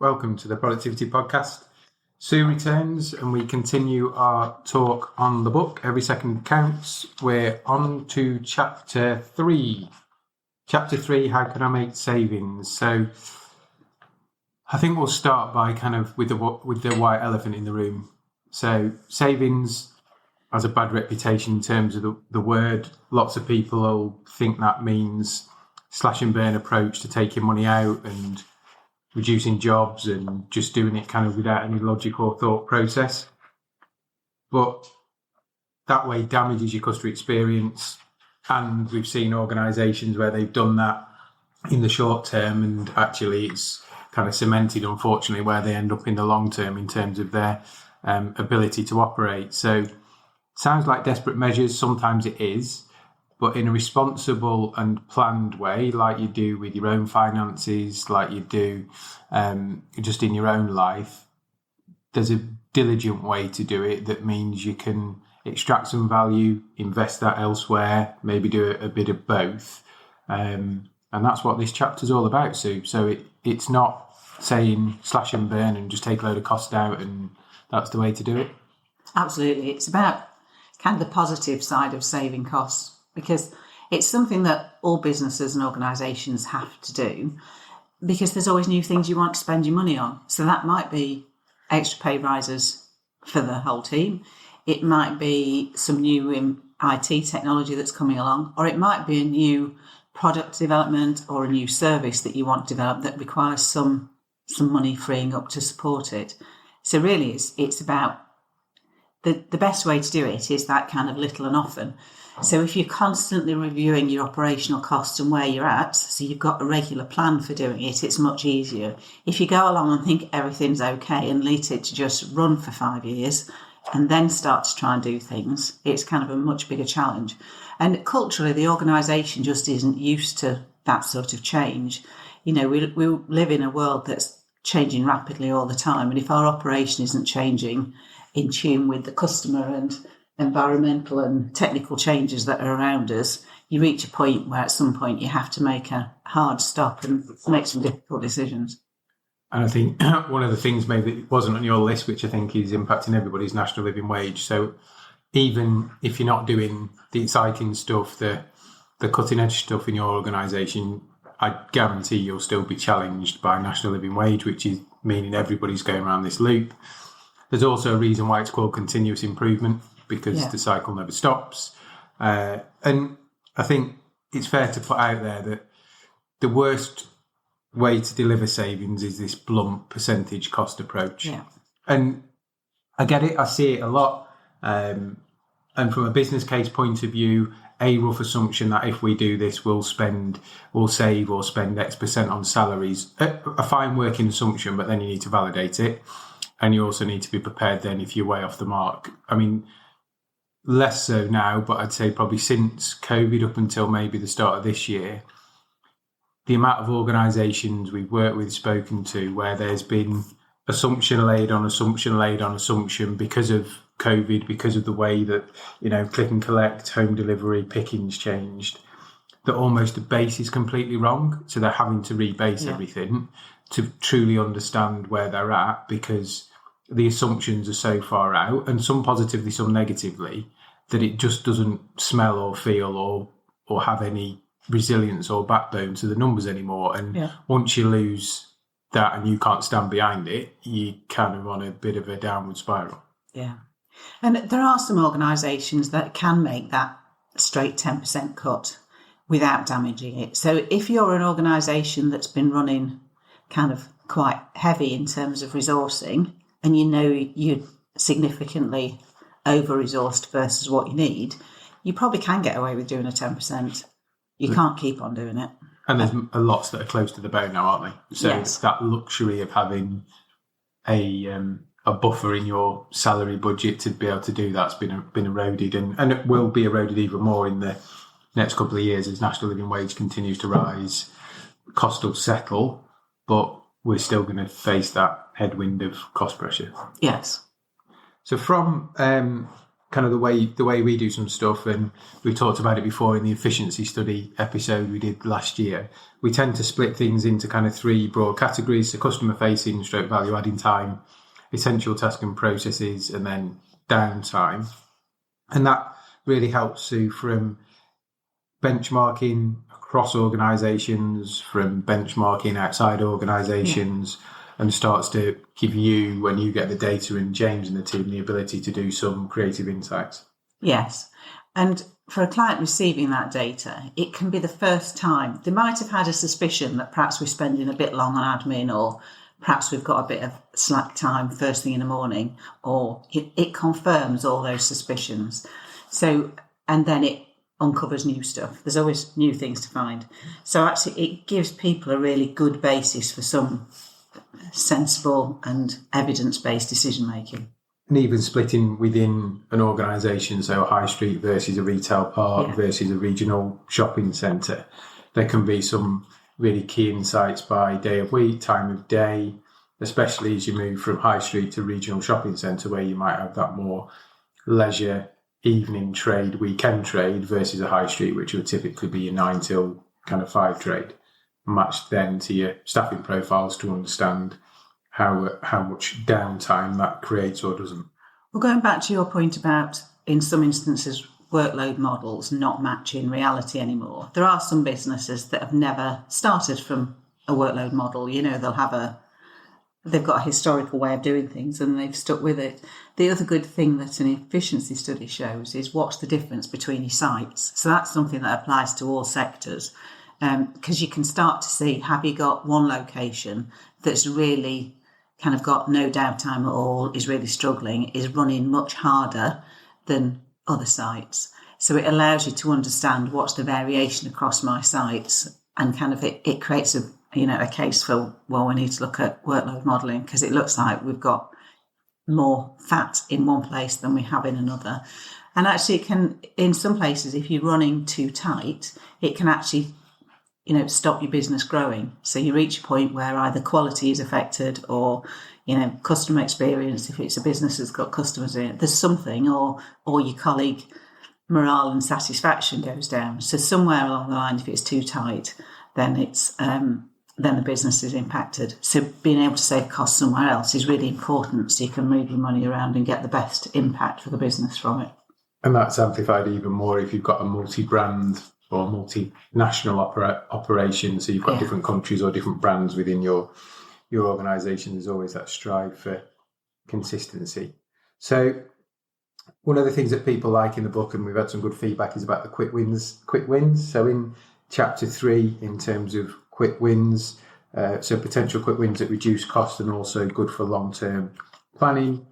Welcome to the Productivity Podcast. Sue returns and we continue our talk on the book, Every Second Counts. We're on to Chapter 3. Chapter 3, How Can I Make Savings? So I think we'll start by with the white elephant in the room. So savings has a bad reputation in terms of the word. Lots of people will think that means slash and burn approach to taking money out and reducing jobs and just doing it without any logic or thought process. But that way damages your customer experience. And we've seen organisations where they've done that in the short term and actually it's cemented, unfortunately, where they end up in the long term in terms of their ability to operate. So sounds like desperate measures. Sometimes it is. But in a responsible and planned way, like you do with your own finances, like you do just in your own life, there's a diligent way to do it that means you can extract some value, invest that elsewhere, maybe do a bit of both. And that's what this chapter's all about, Sue. So it's not saying slash and burn and just take a load of cost out and that's the way to do it. Absolutely. It's about the positive side of saving costs, because it's something that all businesses and organisations have to do, because there's always new things you want to spend your money on. So that might be extra pay rises for the whole team. It might be some new IT technology that's coming along, or it might be a new product development or a new service that you want to develop that requires some money freeing up to support it. So really it's about the best way to do it is that little and often. So if you're constantly reviewing your operational costs and where you're at, so you've got a regular plan for doing it, it's much easier. If you go along and think everything's okay and let it just run for 5 years and then start to try and do things, it's a much bigger challenge. And culturally, the organisation just isn't used to that sort of change. We live in a world that's changing rapidly all the time. And if our operation isn't changing in tune with the customer and environmental and technical changes that are around us, you reach a point where at some point you have to make a hard stop and make some difficult decisions. And I think one of the things maybe that wasn't on your list, which I think is impacting everybody's national living wage. So even if you're not doing the exciting stuff, the cutting edge stuff in your organisation, I guarantee you'll still be challenged by national living wage, which is meaning everybody's going around this loop. There's also a reason why it's called continuous improvement, because the cycle never stops. And I think it's fair to put out there that the worst way to deliver savings is this blunt percentage cost approach. Yeah. And I get it, I see it a lot. And from a business case point of view, a rough assumption that if we do this, we'll save or spend X percent on salaries. A fine working assumption, but then you need to validate it. And you also need to be prepared then if you're way off the mark. I mean, less so now, but I'd say probably since COVID up until maybe the start of this year, the amount of organisations we've worked with, spoken to, where there's been assumption laid on assumption because of COVID, because of the way that, click and collect, home delivery, pickings changed, that almost the base is completely wrong. So they're having to rebase everything to truly understand where they're at, because the assumptions are so far out, and some positively, some negatively, that it just doesn't smell or feel or have any resilience or backbone to the numbers anymore. And once you lose that and you can't stand behind it, you're on a bit of a downward spiral. Yeah. And there are some organisations that can make that straight 10% cut without damaging it. So if you're an organisation that's been running quite heavy in terms of resourcing, and you're significantly over-resourced versus what you need, you probably can get away with doing a 10%. You can't keep on doing it. And there's lots that are close to the bone now, aren't they? So it's that luxury of having a buffer in your salary budget to be able to do that's been eroded, and it will be eroded even more in the next couple of years as national living wage continues to rise. Cost will settle, but we're still going to face that headwind of cost pressure. Yes. So from kind of the way we do some stuff, and we talked about it before in the efficiency study episode we did last year. We tend to split things into kind of three broad categories: so customer facing, stroke value adding time, essential task and processes, and then downtime. And that really helps you from benchmarking across organisations, from benchmarking outside organisations, and starts to give you, when you get the data, and James and the team, the ability to do some creative insights. Yes. And for a client receiving that data, it can be the first time. They might have had a suspicion that perhaps we're spending a bit long on admin, or perhaps we've got a bit of slack time first thing in the morning, or it confirms all those suspicions. So, and then it uncovers new stuff. There's always new things to find. So actually it gives people a really good basis for some sensible and evidence-based decision making. And even splitting within an organisation, so a high street versus a retail park versus a regional shopping centre, there can be some really key insights by day of week, time of day, especially as you move from high street to regional shopping centre, where you might have that more leisure evening trade, weekend trade, versus a high street, which would typically be your 9 till kind of 5 trade. Matched then to your staffing profiles to understand how much downtime that creates or doesn't. Well, going back to your point about, in some instances, workload models not matching reality anymore, there are some businesses that have never started from a workload model. You know, they've got a historical way of doing things and they've stuck with it. The other good thing that an efficiency study shows is what's the difference between your sites. So that's something that applies to all sectors, because you can start to see, have you got one location that's really kind of got no downtime at all, is really struggling, is running much harder than other sites. So it allows you to understand what's the variation across my sites, and kind of it creates a case for, well, we need to look at workload modelling because it looks like we've got more fat in one place than we have in another. And actually it can, in some places, if you're running too tight, it can actually, stop your business growing. So you reach a point where either quality is affected or, customer experience, if it's a business that's got customers in it, there's something, or your colleague morale and satisfaction goes down. So somewhere along the line, if it's too tight, then it's then the business is impacted. So being able to save costs somewhere else is really important, so you can move your money around and get the best impact for the business from it. And that's amplified even more if you've got a multi-brand or multinational operation, so you've got different countries or different brands within your organisation. There's always that strive for consistency. So one of the things that people like in the book, and we've had some good feedback, is about the quick wins. So in chapter 3, in terms of quick wins, so potential quick wins that reduce costs and also good for long-term planning,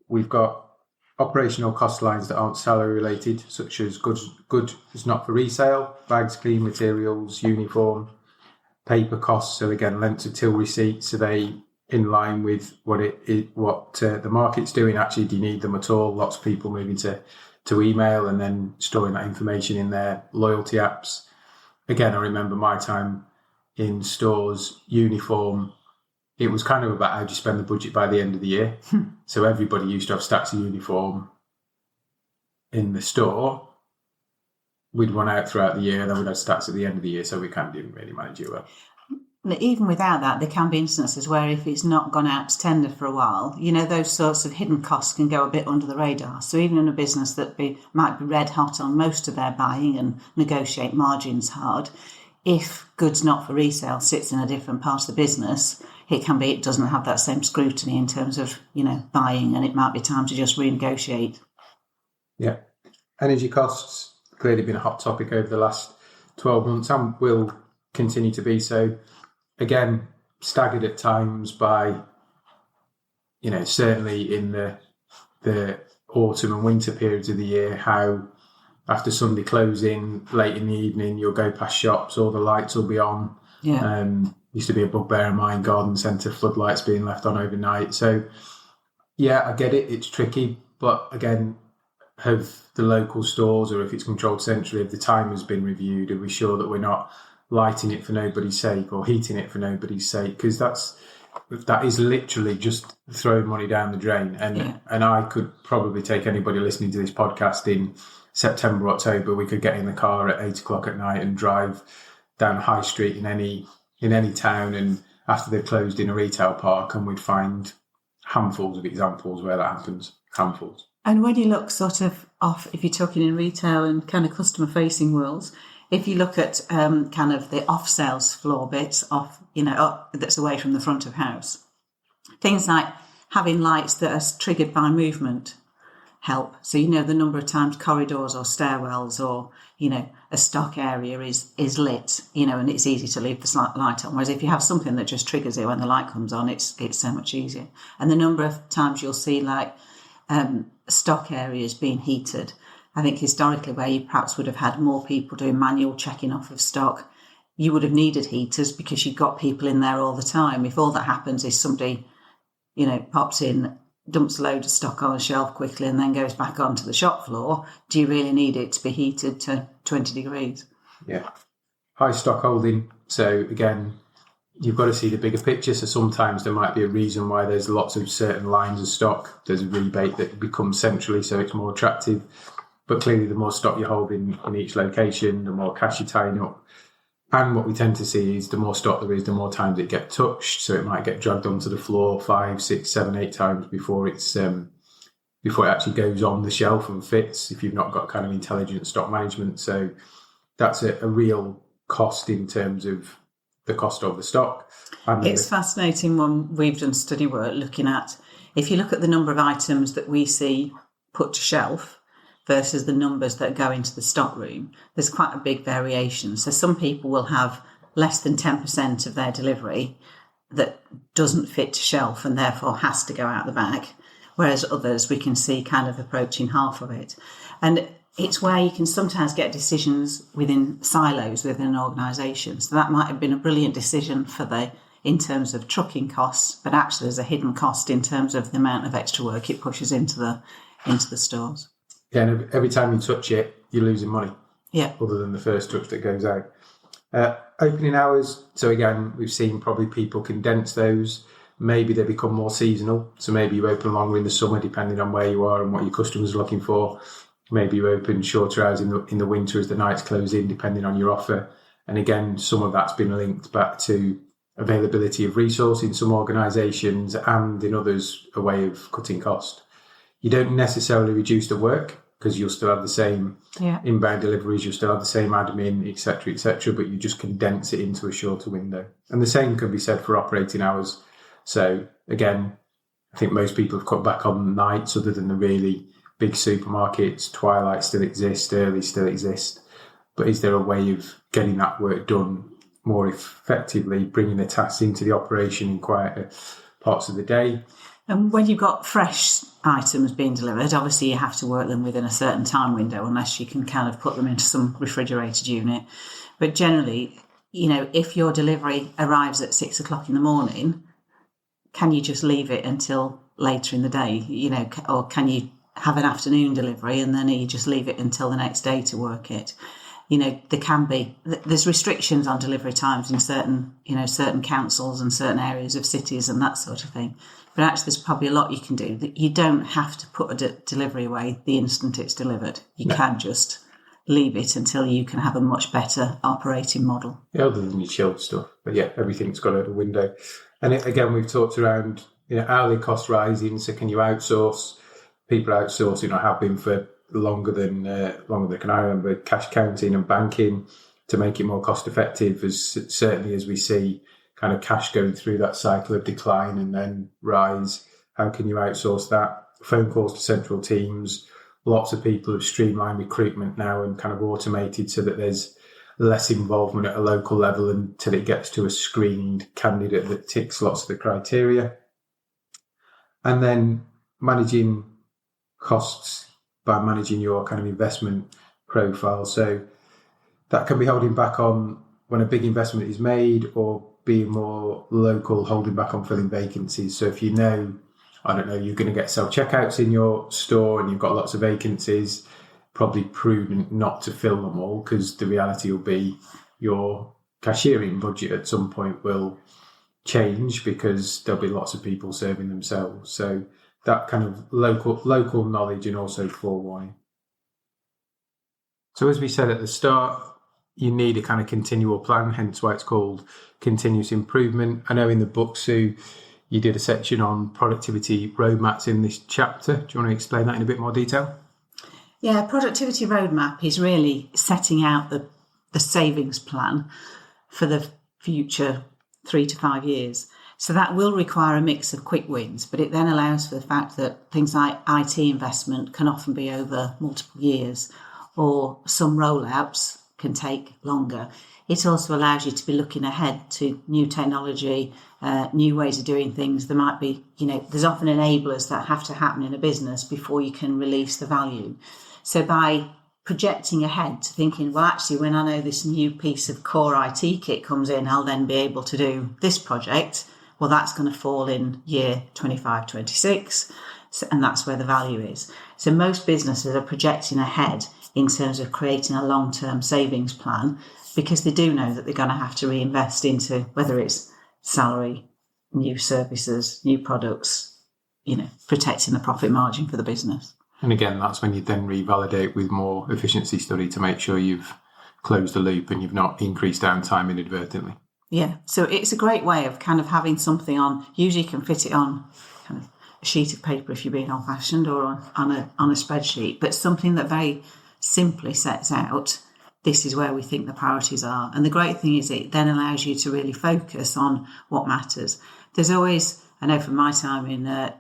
we've got operational cost lines that aren't salary related, such as goods not for resale, bags, clean materials, uniform, paper costs. So again, lengths of till receipts, are they in line with what the market's doing? Actually, do you need them at all? Lots of people moving to email and then storing that information in their loyalty apps. Again, I remember my time in stores, uniform, it was kind of about how do you spend the budget by the end of the year. So everybody used to have stacks of uniform in the store. We'd run out throughout the year, and then we'd have stacks at the end of the year, so we kind of didn't really manage it well. Even without that, there can be instances where if it's not gone out to tender for a while, those sorts of hidden costs can go a bit under the radar. So even in a business that might be red hot on most of their buying and negotiate margins hard, if goods not for resale sits in a different part of the business, it doesn't have that same scrutiny in terms of, buying, and it might be time to just renegotiate. Yeah. Energy costs, clearly been a hot topic over the last 12 months and will continue to be so. Again, staggered at times by, certainly in the autumn and winter periods of the year, how after Sunday closing, late in the evening, you'll go past shops, all the lights will be on. Yeah. Used to be a bugbear of mine, garden centre floodlights being left on overnight. So, yeah, I get it. It's tricky. But again, have the local stores, or if it's controlled centrally, if the time has been reviewed, are we sure that we're not lighting it for nobody's sake or heating it for nobody's sake? Because that is literally just throwing money down the drain. And I could probably take anybody listening to this podcast in September, October. We could get in the car at 8:00 at night and drive down High Street in any town, and after they've closed in a retail park, and we'd find handfuls of examples where that happens. Handfuls. And when you look sort of off, if you're talking in retail and kind of customer facing worlds, if you look at kind of the off sales floor bits off, that's away from the front of house, things like having lights that are triggered by movement help. So, the number of times corridors or stairwells or, a stock area is lit, and it's easy to leave the light on. Whereas if you have something that just triggers it when the light comes on, it's so much easier. And the number of times you'll see like stock areas being heated. I think historically where you perhaps would have had more people doing manual checking off of stock, you would have needed heaters because you've got people in there all the time. If all that happens is somebody, pops in, dumps a load of stock on a shelf quickly and then goes back onto the shop floor, do you really need it to be heated to 20 degrees? Yeah. High stock holding. So again, you've got to see the bigger picture. So sometimes there might be a reason why there's lots of certain lines of stock. There's a rebate that becomes centrally, so it's more attractive. But clearly the more stock you hold in each location, the more cash you're tying up. And what we tend to see is the more stock there is, the more times it gets touched. So it might get dragged onto the floor 5, 6, 7, 8 times before it actually goes on the shelf and fits, if you've not got kind of intelligent stock management. So that's a real cost in terms of the cost of the stock. It's fascinating when we've done study work looking at, if you look at the number of items that we see put to shelf versus the numbers that go into the stock room, there's quite a big variation. So some people will have less than 10% of their delivery that doesn't fit to shelf and therefore has to go out the back, whereas others we can see kind of approaching half of it. And it's where you can sometimes get decisions within silos within an organisation. So that might have been a brilliant decision in terms of trucking costs, but actually there's a hidden cost in terms of the amount of extra work it pushes into the stores. Yeah, and every time you touch it, you're losing money. Yeah. Other than the first touch that goes out. Opening hours. So again, we've seen probably people condense those. Maybe they become more seasonal. So maybe you open longer in the summer, depending on where you are and what your customers are looking for. Maybe you open shorter hours in the winter as the nights close in, depending on your offer. And again, some of that's been linked back to availability of resource in some organisations, and in others, a way of cutting cost. You don't necessarily reduce the work because you'll still have the same inbound deliveries, you'll still have the same admin, etc., but you just condense it into a shorter window. And the same can be said for operating hours. So again, I think most people have cut back on nights other than the really big supermarkets. Twilight still exists, early still exist. But is there a way of getting that work done more effectively, bringing the tasks into the operation in quieter parts of the day? And when you've got fresh items being delivered, obviously you have to work them within a certain time window unless you can kind of put them into some refrigerated unit. But generally, if your delivery arrives at 6 o'clock in the morning, can you just leave it until later in the day? Or can you have an afternoon delivery and then you just leave it until the next day to work it? There's restrictions on delivery times in certain councils and certain areas of cities and that sort of thing. But actually, there's probably a lot you can do. That you don't have to put a delivery away the instant it's delivered. You can just leave it until you can have a much better operating model. Yeah, other than your chilled stuff. But yeah, everything's got a window. And again, we've talked around hourly cost rising. So can you outsource? People outsourcing or have been for longer than can I remember, cash counting and banking to make it more cost effective, certainly as we see kind of cash going through that cycle of decline and then rise. How can you outsource that? Phone calls to central teams. Lots of people have streamlined recruitment now and kind of automated so that there's less involvement at a local level until it gets to a screened candidate that ticks lots of the criteria. And then managing costs by managing your kind of investment profile. So that can be holding back on when a big investment is made, or being more local, holding back on filling vacancies. So if you're going to get self-checkouts in your store and you've got lots of vacancies, probably prudent not to fill them all, because the reality will be your cashiering budget at some point will change because there'll be lots of people serving themselves. So that kind of local knowledge and also forewarning. So as we said at the start, you need a kind of continual plan, hence why it's called continuous improvement. I know in the book, Sue, you did a section on productivity roadmaps in this chapter. Do you want to explain that in a bit more detail? Yeah, productivity roadmap is really setting out the savings plan for the future 3 to 5 years. So that will require a mix of quick wins, but it then allows for the fact that things like IT investment can often be over multiple years, or some rollouts can take longer. It also allows you to be looking ahead to new technology, new ways of doing things. There might be, there's often enablers that have to happen in a business before you can release the value. So by projecting ahead to thinking, well, actually, when I know this new piece of core IT kit comes in, I'll then be able to do this project. Well, that's going to fall in year 25, 26, and that's where the value is. So most businesses are projecting ahead in terms of creating a long-term savings plan, because they do know that they're going to have to reinvest into whether it's salary, new services, new products, protecting the profit margin for the business. And again, that's when you then revalidate with more efficiency study to make sure you've closed the loop and you've not increased downtime inadvertently. Yeah, so it's a great way of kind of having something on. Usually you can fit it on kind of a sheet of paper if you're being old-fashioned, or on a spreadsheet, but something that very simply sets out, this is where we think the priorities are. And the great thing is it then allows you to really focus on what matters. There's always, I know from my time in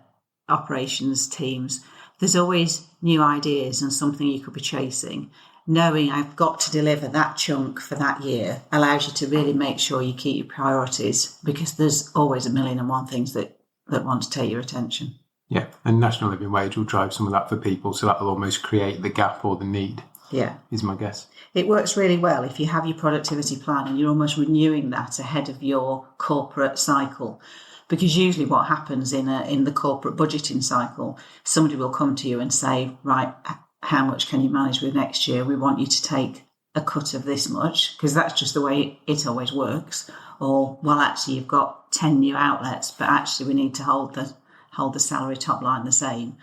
operations teams, there's always new ideas and something you could be chasing. Knowing I've got to deliver that chunk for that year allows you to really make sure you keep your priorities, because there's always a million and one things that want to take your attention. Yeah, and national living wage will drive some of that for people, so that will almost create the gap or the need. Yeah, is my guess. It works really well if you have your productivity plan and you're almost renewing that ahead of your corporate cycle. Because usually what happens in the corporate budgeting cycle, somebody will come to you and say, right, how much can you manage with next year? We want you to take a cut of this much, because that's just the way it always works. Or, well, actually, you've got 10 new outlets, but actually we need to hold the salary top line the same.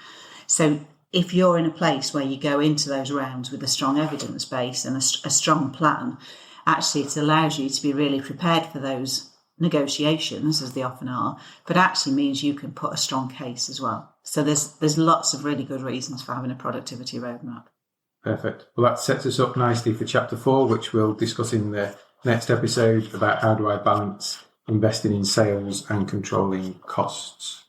So if you're in a place where you go into those rounds with a strong evidence base and a strong plan, actually it allows you to be really prepared for those negotiations, as they often are, but actually means you can put a strong case as well. So there's lots of really good reasons for having a productivity roadmap. Perfect. Well, that sets us up nicely for chapter 4, which we'll discuss in the next episode, about how do I balance investing in sales and controlling costs.